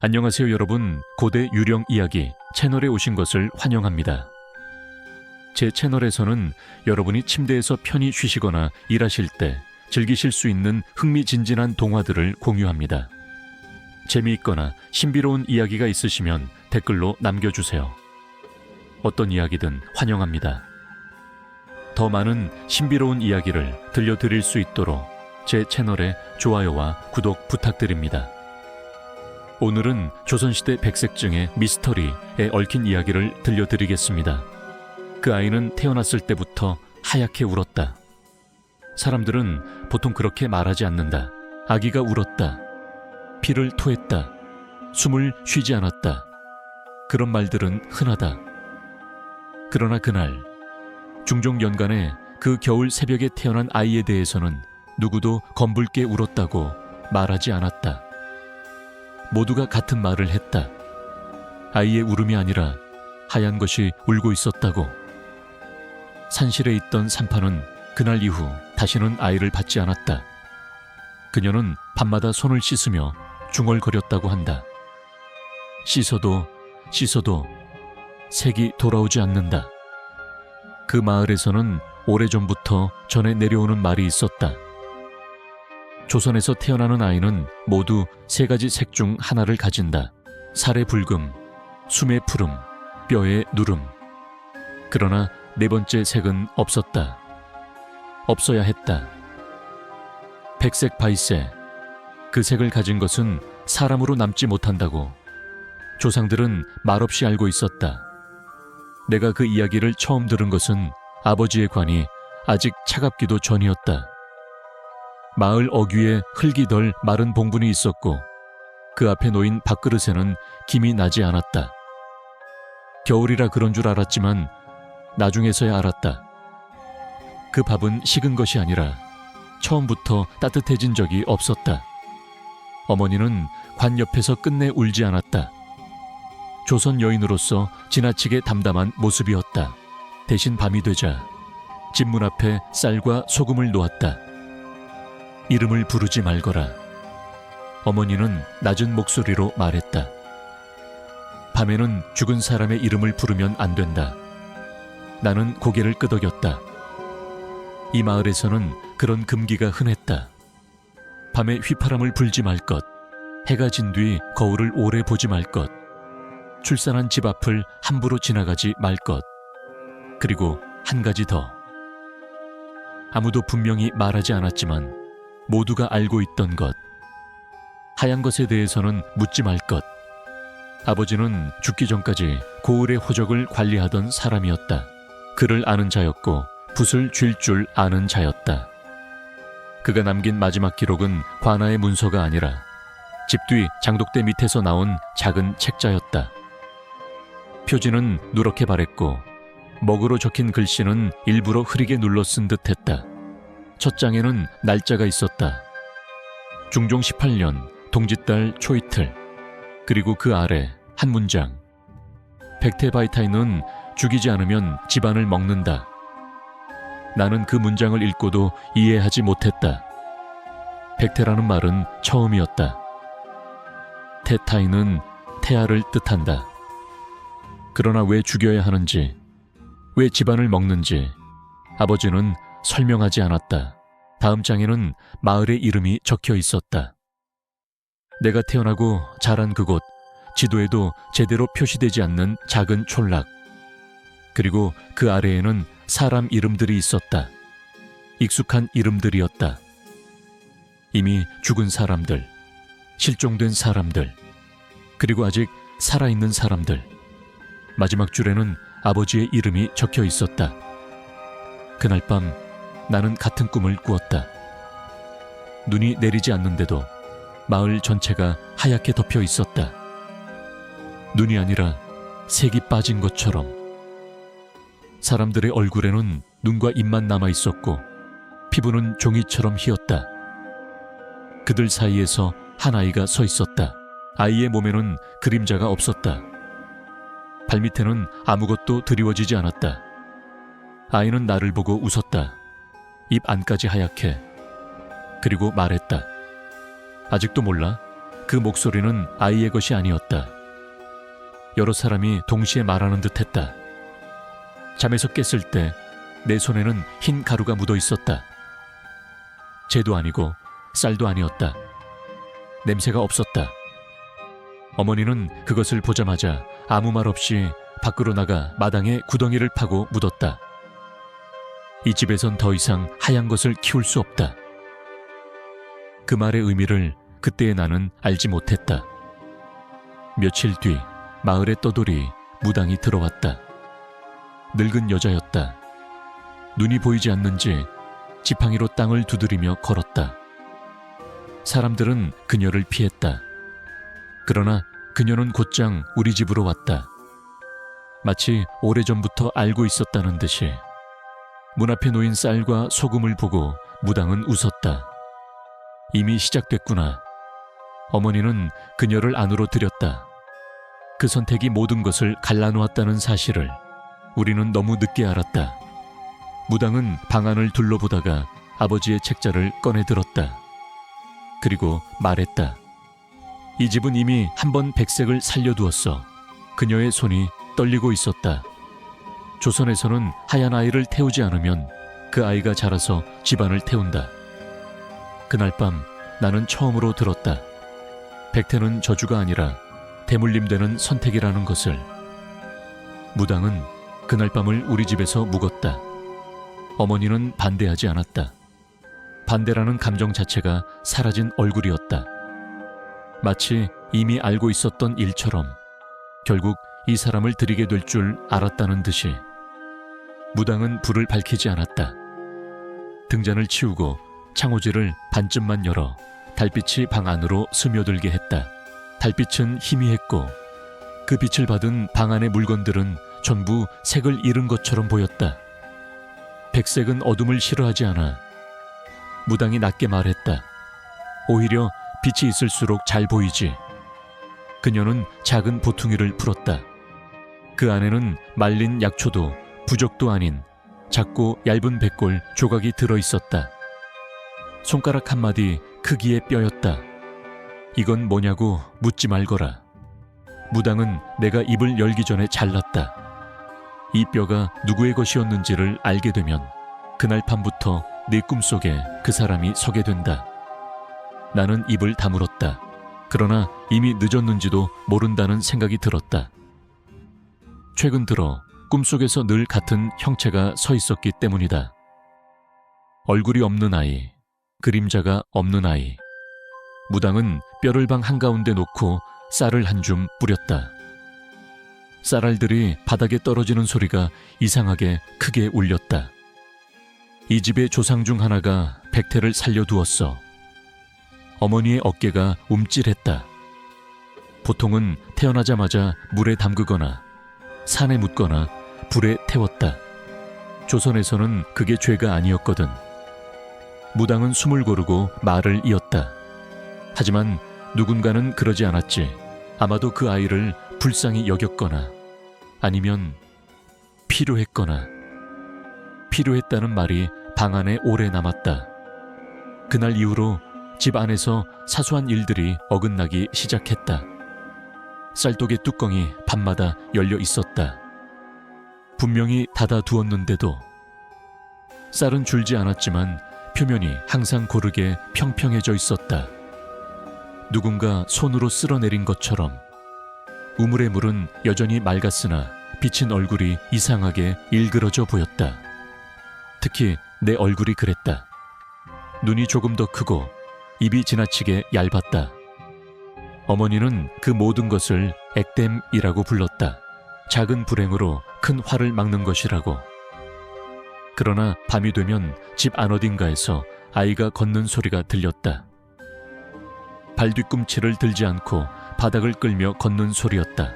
안녕하세요 여러분. 고대 유령 이야기 채널에 오신 것을 환영합니다. 제 채널에서는 여러분이 침대에서 편히 쉬시거나 일하실 때 즐기실 수 있는 흥미진진한 동화들을 공유합니다. 재미있거나 신비로운 이야기가 있으시면 댓글로 남겨주세요. 어떤 이야기든 환영합니다. 더 많은 신비로운 이야기를 들려드릴 수 있도록 제 채널에 좋아요와 구독 부탁드립니다. 오늘은 조선시대 백색증의 미스터리에 얽힌 이야기를 들려드리겠습니다. 그 아이는 태어났을 때부터 하얗게 울었다. 사람들은 보통 그렇게 말하지 않는다. 아기가 울었다. 피를 토했다. 숨을 쉬지 않았다. 그런 말들은 흔하다. 그러나 그날 중종연간에 그 겨울 새벽에 태어난 아이에 대해서는 누구도 검붉게 울었다고 말하지 않았다. 모두가 같은 말을 했다. 아이의 울음이 아니라 하얀 것이 울고 있었다고. 산실에 있던 산파는 그날 이후 다시는 아이를 받지 않았다. 그녀는 밤마다 손을 씻으며 중얼거렸다고 한다. 씻어도 색이 돌아오지 않는다. 그 마을에서는 오래전부터 전해 내려오는 말이 있었다. 조선에서 태어나는 아이는 모두 세 가지 색 중 하나를 가진다. 살의 붉음, 숨의 푸름, 뼈의 누름. 그러나 네 번째 색은 없었다. 없어야 했다. 백색 바이세. 그 색을 가진 것은 사람으로 남지 못한다고 조상들은 말없이 알고 있었다. 내가 그 이야기를 처음 들은 것은 아버지의 관이 아직 차갑기도 전이었다. 마을 어귀에 흙이 덜 마른 봉분이 있었고 그 앞에 놓인 밥그릇에는 김이 나지 않았다. 겨울이라 그런 줄 알았지만 나중에서야 알았다. 그 밥은 식은 것이 아니라 처음부터 따뜻해진 적이 없었다. 어머니는 관 옆에서 끝내 울지 않았다. 조선 여인으로서 지나치게 담담한 모습이었다. 대신 밤이 되자 집 문 앞에 쌀과 소금을 놓았다. 이름을 부르지 말거라. 어머니는 낮은 목소리로 말했다. 밤에는 죽은 사람의 이름을 부르면 안 된다. 나는 고개를 끄덕였다. 이 마을에서는 그런 금기가 흔했다. 밤에 휘파람을 불지 말 것, 해가 진 뒤 거울을 오래 보지 말 것, 출산한 집 앞을 함부로 지나가지 말 것, 그리고 한 가지 더. 아무도 분명히 말하지 않았지만 모두가 알고 있던 것. 하얀 것에 대해서는 묻지 말 것. 아버지는 죽기 전까지 고을의 호적을 관리하던 사람이었다. 글을 아는 자였고 붓을 쥘 줄 아는 자였다. 그가 남긴 마지막 기록은 관아의 문서가 아니라 집 뒤 장독대 밑에서 나온 작은 책자였다. 표지는 누렇게 바랬고 먹으로 적힌 글씨는 일부러 흐리게 눌러 쓴 듯했다. 첫 장에는 날짜가 있었다. 중종 18년 동짓달 초이틀. 그리고 그 아래 한 문장. 백태바이타이는 죽이지 않으면 집안을 먹는다. 나는 그 문장을 읽고도 이해하지 못했다. 백태라는 말은 처음이었다. 태타이는 태아를 뜻한다. 그러나 왜 죽여야 하는지, 왜 집안을 먹는지 아버지는 설명하지 않았다. 다음 장에는 마을의 이름이 적혀 있었다. 내가 태어나고 자란 그곳, 지도에도 제대로 표시되지 않는 작은 촌락. 그리고 그 아래에는 사람 이름들이 있었다. 익숙한 이름들이었다. 이미 죽은 사람들, 실종된 사람들, 그리고 아직 살아있는 사람들. 마지막 줄에는 아버지의 이름이 적혀 있었다. 그날 밤 나는 같은 꿈을 꾸었다. 눈이 내리지 않는데도 마을 전체가 하얗게 덮여 있었다. 눈이 아니라 색이 빠진 것처럼. 사람들의 얼굴에는 눈과 입만 남아 있었고 피부는 종이처럼 희었다. 그들 사이에서 한 아이가 서 있었다. 아이의 몸에는 그림자가 없었다. 발밑에는 아무것도 드리워지지 않았다. 아이는 나를 보고 웃었다. 입 안까지 하얗게. 그리고 말했다. 아직도 몰라? 그 목소리는 아이의 것이 아니었다. 여러 사람이 동시에 말하는 듯했다. 잠에서 깼을 때 내 손에는 흰 가루가 묻어 있었다. 재도 아니고 쌀도 아니었다. 냄새가 없었다. 어머니는 그것을 보자마자 아무 말 없이 밖으로 나가 마당에 구덩이를 파고 묻었다. 이 집에선 더 이상 하얀 것을 키울 수 없다. 그 말의 의미를 그때의 나는 알지 못했다. 며칠 뒤 마을의 떠돌이 무당이 들어왔다. 늙은 여자였다. 눈이 보이지 않는지 지팡이로 땅을 두드리며 걸었다. 사람들은 그녀를 피했다. 그러나 그녀는 곧장 우리 집으로 왔다. 마치 오래전부터 알고 있었다는 듯이 문 앞에 놓인 쌀과 소금을 보고 무당은 웃었다. 이미 시작됐구나. 어머니는 그녀를 안으로 들였다. 그 선택이 모든 것을 갈라놓았다는 사실을 우리는 너무 늦게 알았다. 무당은 방 안을 둘러보다가 아버지의 책자를 꺼내 들었다. 그리고 말했다. 이 집은 이미 한 번 백색을 살려두었어. 그녀의 손이 떨리고 있었다. 조선에서는 하얀 아이를 태우지 않으면 그 아이가 자라서 집안을 태운다. 그날 밤 나는 처음으로 들었다. 백태는 저주가 아니라 대물림되는 선택이라는 것을. 무당은 그날 밤을 우리 집에서 묵었다. 어머니는 반대하지 않았다. 반대라는 감정 자체가 사라진 얼굴이었다. 마치 이미 알고 있었던 일처럼 결국 이 사람을 들이게 될 줄 알았다는 듯이. 무당은 불을 밝히지 않았다. 등잔을 치우고 창호지를 반쯤만 열어 달빛이 방 안으로 스며들게 했다. 달빛은 희미했고 그 빛을 받은 방 안의 물건들은 전부 색을 잃은 것처럼 보였다. 백색은 어둠을 싫어하지 않아. 무당이 낮게 말했다. 오히려 빛이 있을수록 잘 보이지. 그녀는 작은 보퉁이를 풀었다. 그 안에는 말린 약초도 부적도 아닌 작고 얇은 백골 조각이 들어있었다. 손가락 한마디 크기의 뼈였다. 이건 뭐냐고 묻지 말거라. 무당은 내가 입을 열기 전에 잘랐다. 이 뼈가 누구의 것이었는지를 알게 되면 그날 밤부터 내 꿈속에 그 사람이 서게 된다. 나는 입을 다물었다. 그러나 이미 늦었는지도 모른다는 생각이 들었다. 최근 들어 꿈속에서 늘 같은 형체가 서 있었기 때문이다. 얼굴이 없는 아이, 그림자가 없는 아이. 무당은 뼈를 방 한가운데 놓고 쌀을 한 줌 뿌렸다. 쌀알들이 바닥에 떨어지는 소리가 이상하게 크게 울렸다. 이 집의 조상 중 하나가 백태를 살려두었어. 어머니의 어깨가 움찔했다. 보통은 태어나자마자 물에 담그거나 산에 묻거나 불에 태웠다. 조선에서는 그게 죄가 아니었거든. 무당은 숨을 고르고 말을 이었다. 하지만 누군가는 그러지 않았지. 아마도 그 아이를 불쌍히 여겼거나 아니면 필요했거나. 필요했다는 말이 방 안에 오래 남았다. 그날 이후로 집 안에서 사소한 일들이 어긋나기 시작했다. 쌀독의 뚜껑이 밤마다 열려 있었다. 분명히 닫아두었는데도. 쌀은 줄지 않았지만 표면이 항상 고르게 평평해져 있었다. 누군가 손으로 쓸어내린 것처럼. 우물의 물은 여전히 맑았으나 비친 얼굴이 이상하게 일그러져 보였다. 특히 내 얼굴이 그랬다. 눈이 조금 더 크고 입이 지나치게 얇았다. 어머니는 그 모든 것을 액땜이라고 불렀다. 작은 불행으로 큰 화를 막는 것이라고. 그러나 밤이 되면 집 안 어딘가에서 아이가 걷는 소리가 들렸다. 발 뒤꿈치를 들지 않고 바닥을 끌며 걷는 소리였다.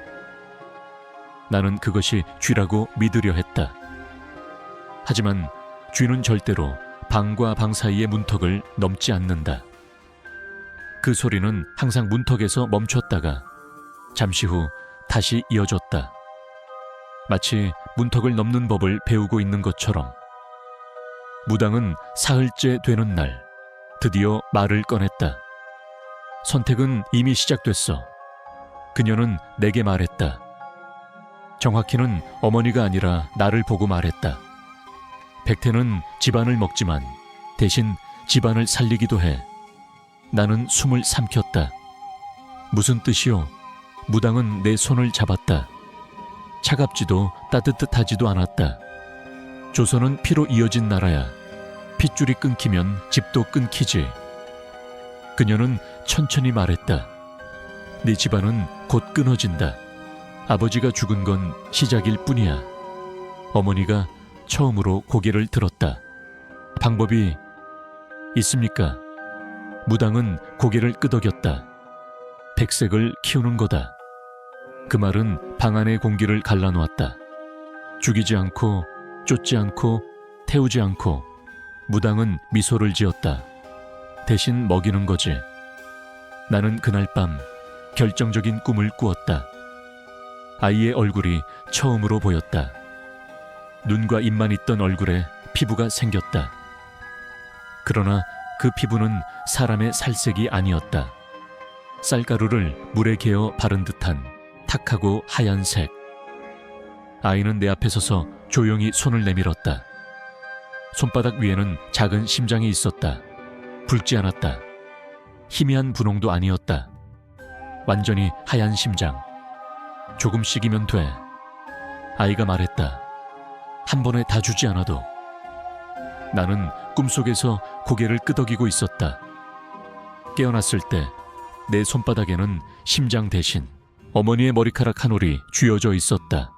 나는 그것이 쥐라고 믿으려 했다. 하지만 쥐는 절대로 방과 방 사이의 문턱을 넘지 않는다. 그 소리는 항상 문턱에서 멈췄다가 잠시 후 다시 이어졌다. 마치 문턱을 넘는 법을 배우고 있는 것처럼. 무당은 사흘째 되는 날 드디어 말을 꺼냈다. 선택은 이미 시작됐어. 그녀는 내게 말했다. 정확히는 어머니가 아니라 나를 보고 말했다. 백태는 집안을 먹지만 대신 집안을 살리기도 해. 나는 숨을 삼켰다. 무슨 뜻이오? 무당은 내 손을 잡았다. 차갑지도 따뜻하지도 않았다. 조선은 피로 이어진 나라야. 핏줄이 끊기면 집도 끊기지. 그녀는 천천히 말했다. 네 집안은 곧 끊어진다. 아버지가 죽은 건 시작일 뿐이야. 어머니가 처음으로 고개를 들었다. 방법이 있습니까? 무당은 고개를 끄덕였다. 백색을 키우는 거다. 그 말은 방 안의 공기를 갈라놓았다. 죽이지 않고 쫓지 않고 태우지 않고 무당은 미소를 지었다. 대신 먹이는 거지. 나는 그날 밤 결정적인 꿈을 꾸었다. 아이의 얼굴이 처음으로 보였다. 눈과 입만 있던 얼굴에 피부가 생겼다. 그러나 그 피부는 사람의 살색이 아니었다. 쌀가루를 물에 개어 바른 듯한 탁하고 하얀색. 아이는 내 앞에 서서 조용히 손을 내밀었다. 손바닥 위에는 작은 심장이 있었다. 붉지 않았다. 희미한 분홍도 아니었다. 완전히 하얀 심장. 조금씩이면 돼. 아이가 말했다. 한 번에 다 주지 않아도. 나는 꿈속에서 고개를 끄덕이고 있었다. 깨어났을 때 내 손바닥에는 심장 대신 어머니의 머리카락 한 올이 쥐어져 있었다.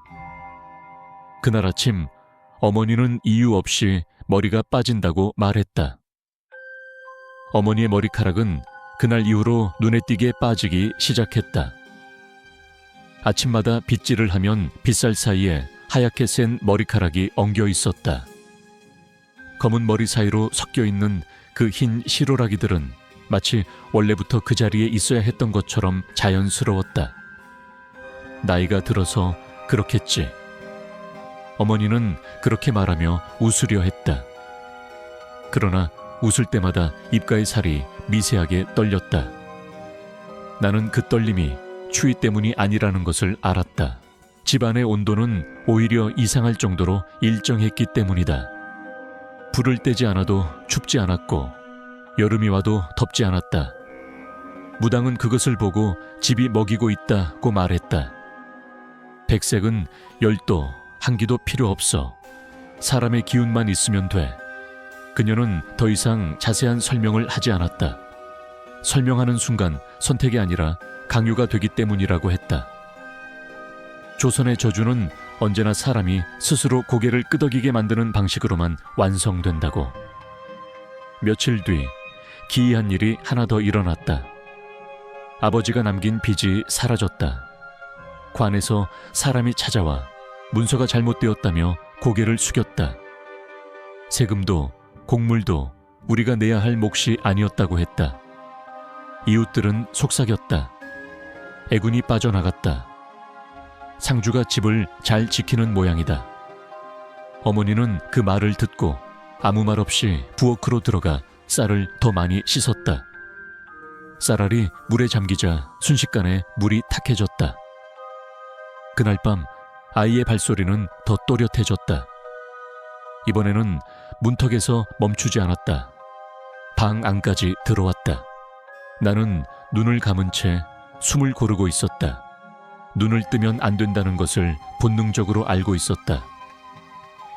그날 아침 어머니는 이유 없이 머리가 빠진다고 말했다. 어머니의 머리카락은 그날 이후로 눈에 띄게 빠지기 시작했다. 아침마다 빗질을 하면 빗살 사이에 하얗게 센 머리카락이 엉겨 있었다. 검은 머리 사이로 섞여 있는 그 흰 시로라기들은 마치 원래부터 그 자리에 있어야 했던 것처럼 자연스러웠다. 나이가 들어서 그렇겠지. 어머니는 그렇게 말하며 웃으려 했다. 그러나 웃을 때마다 입가의 살이 미세하게 떨렸다. 나는 그 떨림이 추위 때문이 아니라는 것을 알았다. 집안의 온도는 오히려 이상할 정도로 일정했기 때문이다. 불을 떼지 않아도 춥지 않았고 여름이 와도 덥지 않았다. 무당은 그것을 보고 집이 먹이고 있다고 말했다. 백색은 열도, 한기도 필요 없어. 사람의 기운만 있으면 돼. 그녀는 더 이상 자세한 설명을 하지 않았다. 설명하는 순간 선택이 아니라 강요가 되기 때문이라고 했다. 조선의 저주는 언제나 사람이 스스로 고개를 끄덕이게 만드는 방식으로만 완성된다고. 며칠 뒤 기이한 일이 하나 더 일어났다. 아버지가 남긴 빚이 사라졌다. 관에서 사람이 찾아와 문서가 잘못되었다며 고개를 숙였다. 세금도 곡물도 우리가 내야 할 몫이 아니었다고 했다. 이웃들은 속삭였다. 애군이 빠져나갔다. 상주가 집을 잘 지키는 모양이다. 어머니는 그 말을 듣고 아무 말 없이 부엌으로 들어가 쌀을 더 많이 씻었다. 쌀알이 물에 잠기자 순식간에 물이 탁해졌다. 그날 밤 아이의 발소리는 더 또렷해졌다. 이번에는 문턱에서 멈추지 않았다. 방 안까지 들어왔다. 나는 눈을 감은 채 숨을 고르고 있었다. 눈을 뜨면 안 된다는 것을 본능적으로 알고 있었다.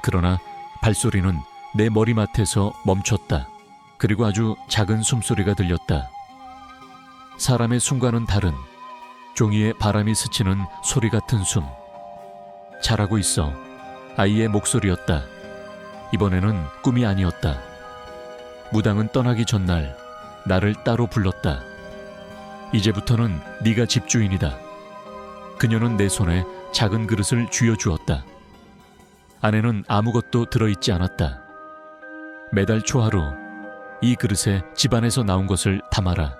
그러나 발소리는 내 머리맡에서 멈췄다. 그리고 아주 작은 숨소리가 들렸다. 사람의 숨과는 다른 종이에 바람이 스치는 소리 같은 숨. 잘하고 있어. 아이의 목소리였다. 이번에는 꿈이 아니었다. 무당은 떠나기 전날 나를 따로 불렀다. 이제부터는 네가 집주인이다. 그녀는 내 손에 작은 그릇을 쥐어주었다. 안에는 아무것도 들어있지 않았다. 매달 초하루 이 그릇에 집안에서 나온 것을 담아라.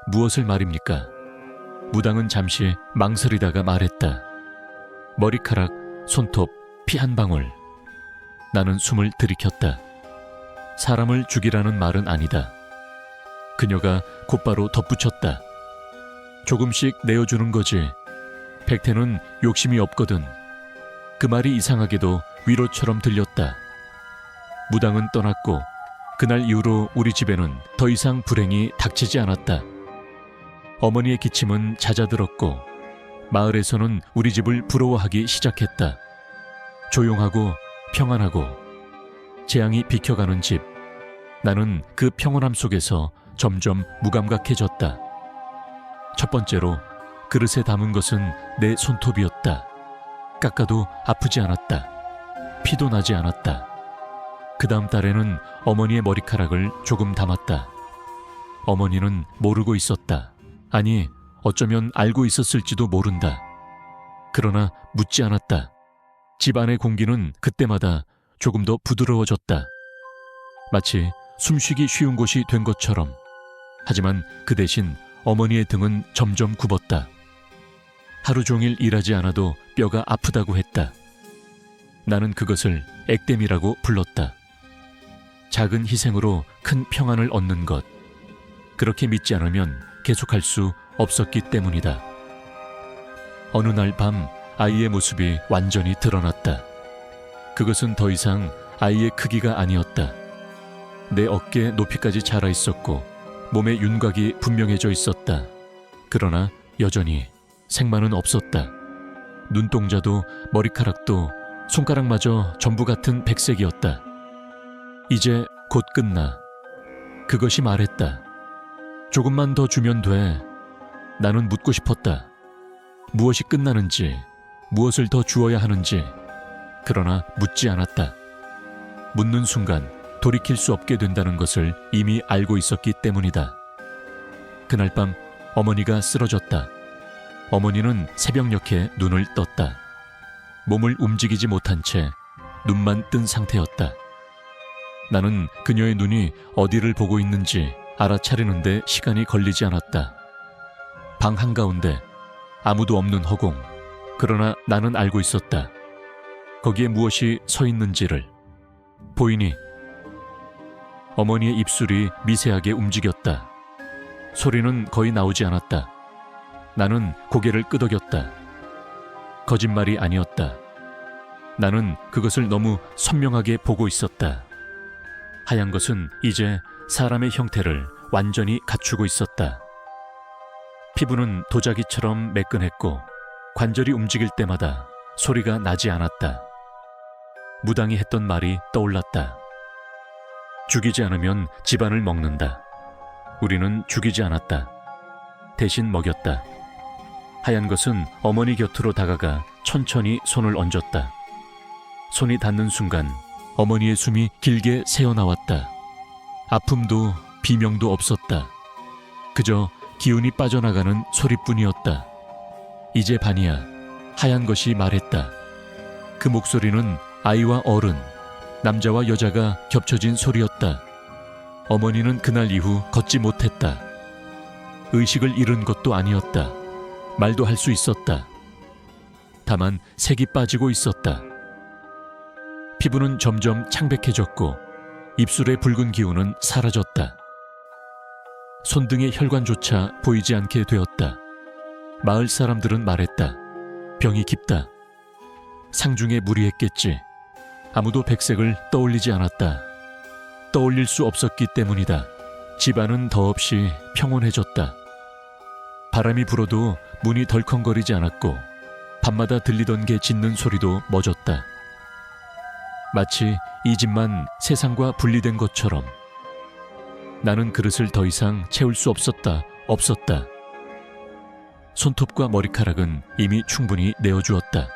무엇을 말입니까? 무당은 잠시 망설이다가 말했다. 머리카락, 손톱, 피 한 방울. 나는 숨을 들이켰다. 사람을 죽이라는 말은 아니다. 그녀가 곧바로 덧붙였다. 조금씩 내어주는 거지. 백태는 욕심이 없거든. 그 말이 이상하게도 위로처럼 들렸다. 무당은 떠났고 그날 이후로 우리 집에는 더 이상 불행이 닥치지 않았다. 어머니의 기침은 잦아들었고 마을에서는 우리 집을 부러워하기 시작했다. 조용하고 평안하고 재앙이 비켜가는 집. 나는 그 평온함 속에서 점점 무감각해졌다. 첫 번째로 그릇에 담은 것은 내 손톱이었다. 깎아도 아프지 않았다. 피도 나지 않았다. 그 다음 달에는 어머니의 머리카락을 조금 담았다. 어머니는 모르고 있었다. 아니, 어쩌면 알고 있었을지도 모른다. 그러나 묻지 않았다. 집 안의 공기는 그때마다 조금 더 부드러워졌다. 마치 숨쉬기 쉬운 곳이 된 것처럼. 하지만 그 대신 어머니의 등은 점점 굽었다. 하루 종일 일하지 않아도 뼈가 아프다고 했다. 나는 그것을 액땜이라고 불렀다. 작은 희생으로 큰 평안을 얻는 것. 그렇게 믿지 않으면 계속할 수 없었기 때문이다. 어느 날 밤 아이의 모습이 완전히 드러났다. 그것은 더 이상 아이의 크기가 아니었다. 내 어깨 높이까지 자라 있었고 몸의 윤곽이 분명해져 있었다. 그러나 여전히 생만은 없었다. 눈동자도 머리카락도 손가락마저 전부 같은 백색이었다. 이제 곧 끝나. 그것이 말했다. 조금만 더 주면 돼. 나는 묻고 싶었다. 무엇이 끝나는지, 무엇을 더 주어야 하는지. 그러나 묻지 않았다. 묻는 순간 돌이킬 수 없게 된다는 것을 이미 알고 있었기 때문이다. 그날 밤 어머니가 쓰러졌다. 어머니는 새벽녘에 눈을 떴다. 몸을 움직이지 못한 채 눈만 뜬 상태였다. 나는 그녀의 눈이 어디를 보고 있는지 알아차리는데 시간이 걸리지 않았다. 방 한가운데 아무도 없는 허공. 그러나 나는 알고 있었다. 거기에 무엇이 서 있는지를. 보이니? 어머니의 입술이 미세하게 움직였다. 소리는 거의 나오지 않았다. 나는 고개를 끄덕였다. 거짓말이 아니었다. 나는 그것을 너무 선명하게 보고 있었다. 하얀 것은 이제 사람의 형태를 완전히 갖추고 있었다. 피부는 도자기처럼 매끈했고 관절이 움직일 때마다 소리가 나지 않았다. 무당이 했던 말이 떠올랐다. 죽이지 않으면 집안을 먹는다. 우리는 죽이지 않았다. 대신 먹였다. 하얀 것은 어머니 곁으로 다가가 천천히 손을 얹었다. 손이 닿는 순간 어머니의 숨이 길게 새어나왔다. 아픔도 비명도 없었다. 그저 기운이 빠져나가는 소리뿐이었다. 이제 반이야. 하얀 것이 말했다. 그 목소리는 아이와 어른, 남자와 여자가 겹쳐진 소리였다. 어머니는 그날 이후 걷지 못했다. 의식을 잃은 것도 아니었다. 말도 할 수 있었다. 다만 색이 빠지고 있었다. 피부는 점점 창백해졌고 입술의 붉은 기운은 사라졌다. 손등의 혈관조차 보이지 않게 되었다. 마을 사람들은 말했다. 병이 깊다. 상중에 무리했겠지. 아무도 백색을 떠올리지 않았다. 떠올릴 수 없었기 때문이다. 집안은 더없이 평온해졌다. 바람이 불어도 문이 덜컹거리지 않았고 밤마다 들리던 게 짖는 소리도 멎었다. 마치 이 집만 세상과 분리된 것처럼. 나는 그릇을 더 이상 채울 수 없었다. 손톱과 머리카락은 이미 충분히 내어주었다.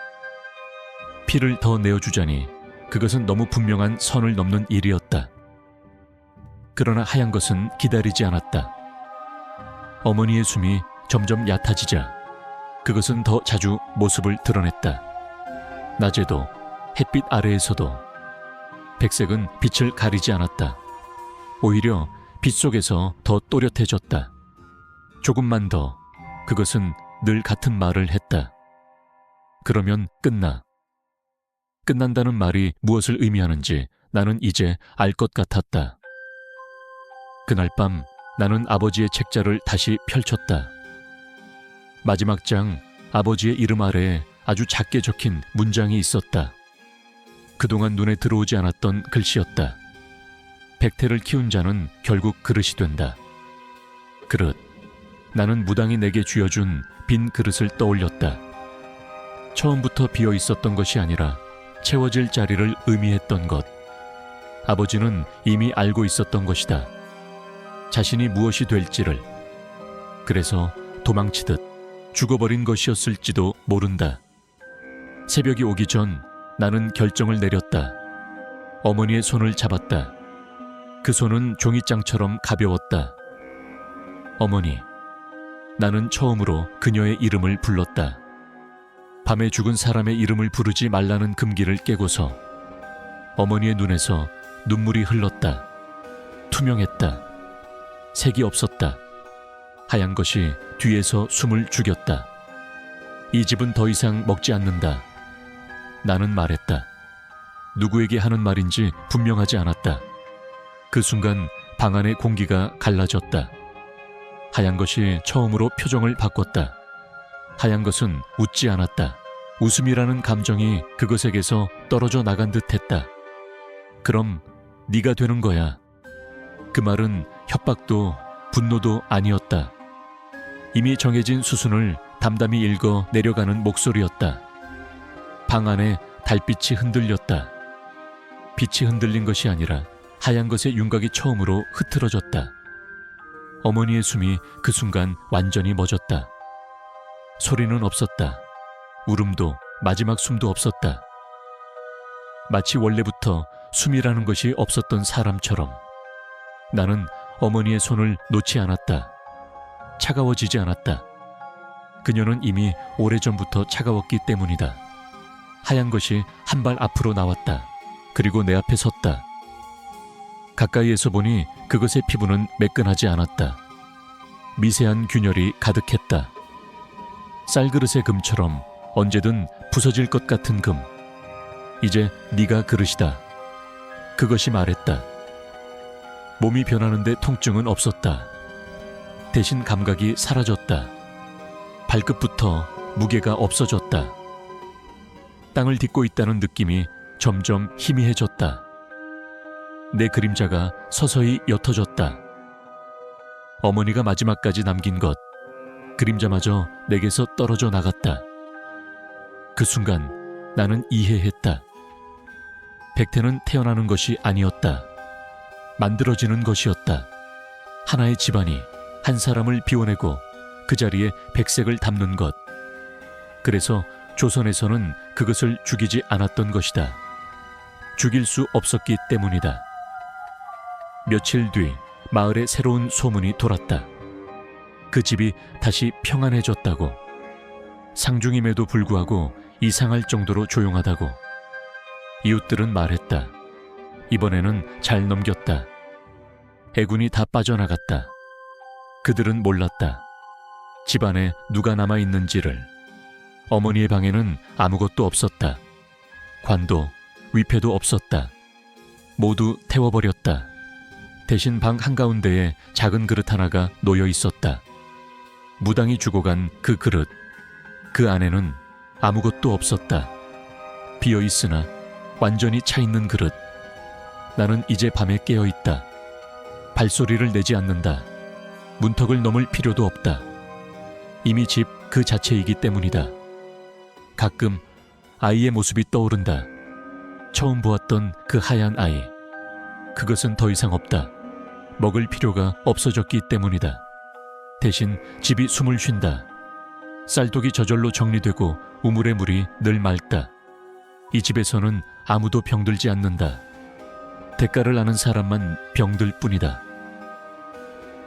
피를 더 내어주자니 그것은 너무 분명한 선을 넘는 일이었다. 그러나 하얀 것은 기다리지 않았다. 어머니의 숨이 점점 얕아지자 그것은 더 자주 모습을 드러냈다. 낮에도 햇빛 아래에서도. 백색은 빛을 가리지 않았다. 오히려 빛 속에서 더 또렷해졌다. 조금만 더. 그것은 늘 같은 말을 했다. 그러면 끝나. 끝난다는 말이 무엇을 의미하는지 나는 이제 알 것 같았다. 그날 밤 나는 아버지의 책자를 다시 펼쳤다. 마지막 장 아버지의 이름 아래에 아주 작게 적힌 문장이 있었다. 그동안 눈에 들어오지 않았던 글씨였다. 백태를 키운 자는 결국 그릇이 된다. 그릇. 나는 무당이 내게 쥐어준 빈 그릇을 떠올렸다. 처음부터 비어 있었던 것이 아니라 채워질 자리를 의미했던 것. 아버지는 이미 알고 있었던 것이다. 자신이 무엇이 될지를. 그래서 도망치듯 죽어버린 것이었을지도 모른다. 새벽이 오기 전 나는 결정을 내렸다. 어머니의 손을 잡았다. 그 손은 종이장처럼 가벼웠다. 어머니. 나는 처음으로 그녀의 이름을 불렀다. 밤에 죽은 사람의 이름을 부르지 말라는 금기를 깨고서. 어머니의 눈에서 눈물이 흘렀다. 투명했다. 색이 없었다. 하얀 것이 뒤에서 숨을 죽였다. 이 집은 더 이상 먹지 않는다. 나는 말했다. 누구에게 하는 말인지 분명하지 않았다. 그 순간 방 안의 공기가 갈라졌다. 하얀 것이 처음으로 표정을 바꿨다. 하얀 것은 웃지 않았다. 웃음이라는 감정이 그것에게서 떨어져 나간 듯했다. 그럼 네가 되는 거야. 그 말은 협박도 분노도 아니었다. 이미 정해진 수순을 담담히 읽어 내려가는 목소리였다. 방 안에 달빛이 흔들렸다. 빛이 흔들린 것이 아니라 하얀 것의 윤곽이 처음으로 흐트러졌다. 어머니의 숨이 그 순간 완전히 멎었다. 소리는 없었다. 울음도 마지막 숨도 없었다. 마치 원래부터 숨이라는 것이 없었던 사람처럼 나는 어머니의 손을 놓지 않았다. 차가워지지 않았다. 그녀는 이미 오래전부터 차가웠기 때문이다. 하얀 것이 한 발 앞으로 나왔다. 그리고 내 앞에 섰다. 가까이에서 보니 그것의 피부는 매끈하지 않았다. 미세한 균열이 가득했다. 쌀그릇의 금처럼 언제든 부서질 것 같은 금. 이제 네가 그릇이다. 그것이 말했다. 몸이 변하는데 통증은 없었다. 대신 감각이 사라졌다. 발끝부터 무게가 없어졌다. 땅을 딛고 있다는 느낌이 점점 희미해졌다. 내 그림자가 서서히 옅어졌다. 어머니가 마지막까지 남긴 것, 그림자마저 내게서 떨어져 나갔다. 그 순간 나는 이해했다. 백태는 태어나는 것이 아니었다. 만들어지는 것이었다. 하나의 집안이 한 사람을 비워내고 그 자리에 백색을 담는 것. 그래서 조선에서는 그것을 죽이지 않았던 것이다. 죽일 수 없었기 때문이다. 며칠 뒤 마을에 새로운 소문이 돌았다. 그 집이 다시 평안해졌다고. 상중임에도 불구하고 이상할 정도로 조용하다고. 이웃들은 말했다. 이번에는 잘 넘겼다. 애군이 다 빠져나갔다. 그들은 몰랐다. 집안에 누가 남아있는지를. 어머니의 방에는 아무것도 없었다. 관도, 위패도 없었다. 모두 태워버렸다. 대신 방 한가운데에 작은 그릇 하나가 놓여 있었다. 무당이 주고 간 그 그릇. 그 안에는 아무것도 없었다. 비어 있으나 완전히 차 있는 그릇. 나는 이제 밤에 깨어 있다. 발소리를 내지 않는다. 문턱을 넘을 필요도 없다. 이미 집 그 자체이기 때문이다. 가끔 아이의 모습이 떠오른다. 처음 보았던 그 하얀 아이. 그것은 더 이상 없다. 먹을 필요가 없어졌기 때문이다. 대신 집이 숨을 쉰다. 쌀독이 저절로 정리되고 우물의 물이 늘 맑다. 이 집에서는 아무도 병들지 않는다. 대가를 아는 사람만 병들 뿐이다.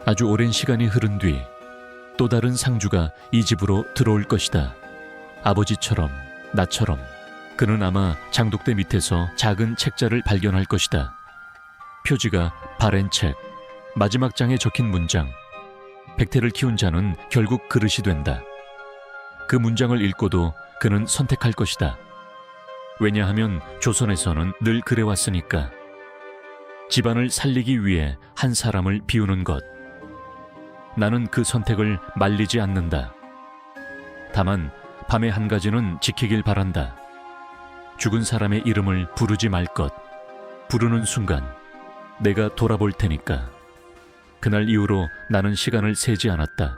아주 오랜 시간이 흐른 뒤 또 다른 상주가 이 집으로 들어올 것이다. 아버지처럼, 나처럼. 그는 아마 장독대 밑에서 작은 책자를 발견할 것이다. 표지가 바랜 책, 마지막 장에 적힌 문장. 백태를 키운 자는 결국 그릇이 된다. 그 문장을 읽고도 그는 선택할 것이다. 왜냐하면 조선에서는 늘 그래왔으니까. 집안을 살리기 위해 한 사람을 비우는 것. 나는 그 선택을 말리지 않는다. 다만 밤의 한 가지는 지키길 바란다. 죽은 사람의 이름을 부르지 말 것. 부르는 순간 내가 돌아볼 테니까. 그날 이후로 나는 시간을 세지 않았다.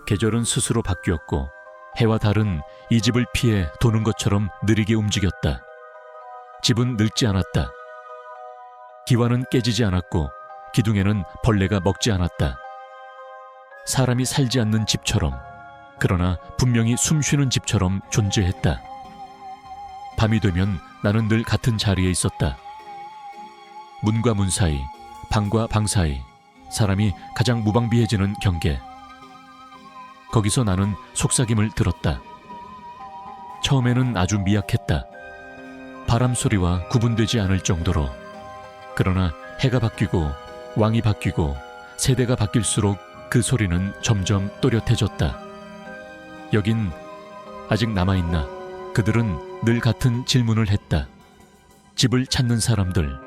계절은 스스로 바뀌었고 해와 달은 이 집을 피해 도는 것처럼 느리게 움직였다. 집은 늙지 않았다. 기와는 깨지지 않았고 기둥에는 벌레가 먹지 않았다. 사람이 살지 않는 집처럼, 그러나 분명히 숨쉬는 집처럼 존재했다. 밤이 되면 나는 늘 같은 자리에 있었다. 문과 문 사이, 방과 방 사이, 사람이 가장 무방비해지는 경계. 거기서 나는 속삭임을 들었다. 처음에는 아주 미약했다. 바람 소리와 구분되지 않을 정도로. 그러나 해가 바뀌고 왕이 바뀌고 세대가 바뀔수록 그 소리는 점점 또렷해졌다. 여긴 아직 남아있나? 그들은 늘 같은 질문을 했다. 집을 찾는 사람들,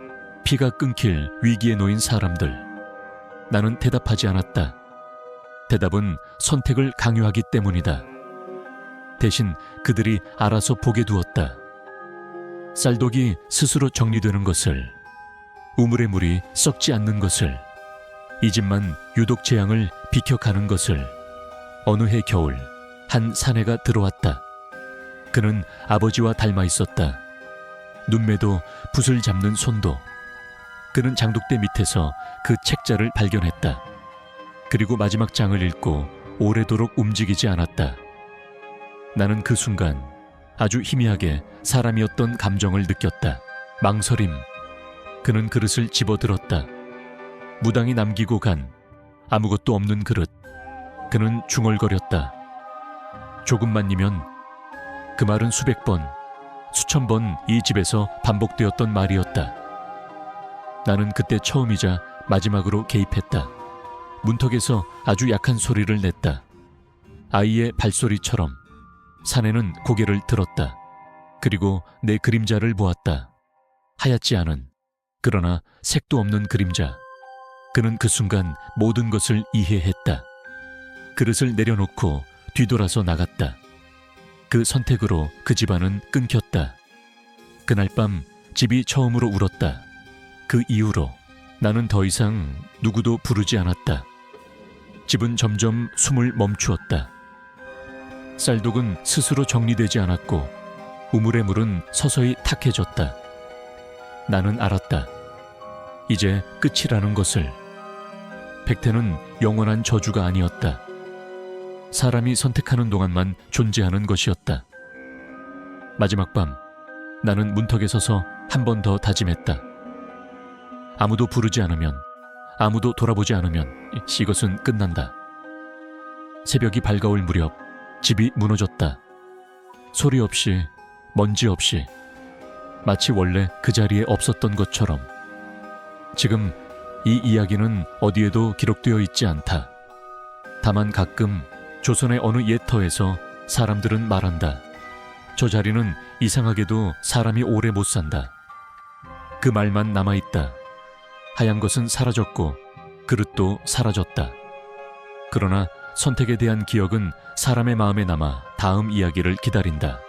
피가 끊길 위기에 놓인 사람들. 나는 대답하지 않았다. 대답은 선택을 강요하기 때문이다. 대신 그들이 알아서 보게 두었다. 쌀독이 스스로 정리되는 것을, 우물의 물이 썩지 않는 것을, 이 집만 유독 재앙을 비켜가는 것을. 어느 해 겨울 한 사내가 들어왔다. 그는 아버지와 닮아 있었다. 눈매도 붓을 잡는 손도. 그는 장독대 밑에서 그 책자를 발견했다. 그리고 마지막 장을 읽고 오래도록 움직이지 않았다. 나는 그 순간 아주 희미하게 사람이었던 감정을 느꼈다. 망설임. 그는 그릇을 집어들었다. 무당이 남기고 간 아무것도 없는 그릇. 그는 중얼거렸다. 조금만이면. 그 말은 수백 번, 수천 번 이 집에서 반복되었던 말이었다. 나는 그때 처음이자 마지막으로 개입했다. 문턱에서 아주 약한 소리를 냈다. 아이의 발소리처럼. 사내는 고개를 들었다. 그리고 내 그림자를 보았다. 하얗지 않은, 그러나 색도 없는 그림자. 그는 그 순간 모든 것을 이해했다. 그릇을 내려놓고 뒤돌아서 나갔다. 그 선택으로 그 집안은 끊겼다. 그날 밤 집이 처음으로 울었다. 그 이후로 나는 더 이상 누구도 부르지 않았다. 집은 점점 숨을 멈추었다. 쌀독은 스스로 정리되지 않았고 우물의 물은 서서히 탁해졌다. 나는 알았다. 이제 끝이라는 것을. 백태는 영원한 저주가 아니었다. 사람이 선택하는 동안만 존재하는 것이었다. 마지막 밤 나는 문턱에 서서 한 번 더 다짐했다. 아무도 부르지 않으면, 아무도 돌아보지 않으면 이것은 끝난다. 새벽이 밝아올 무렵 집이 무너졌다. 소리 없이, 먼지 없이, 마치 원래 그 자리에 없었던 것처럼. 지금 이 이야기는 어디에도 기록되어 있지 않다. 다만 가끔 조선의 어느 옛터에서 사람들은 말한다. 저 자리는 이상하게도 사람이 오래 못 산다. 그 말만 남아있다. 하얀 것은 사라졌고 그릇도 사라졌다. 그러나 선택에 대한 기억은 사람의 마음에 남아 다음 이야기를 기다린다.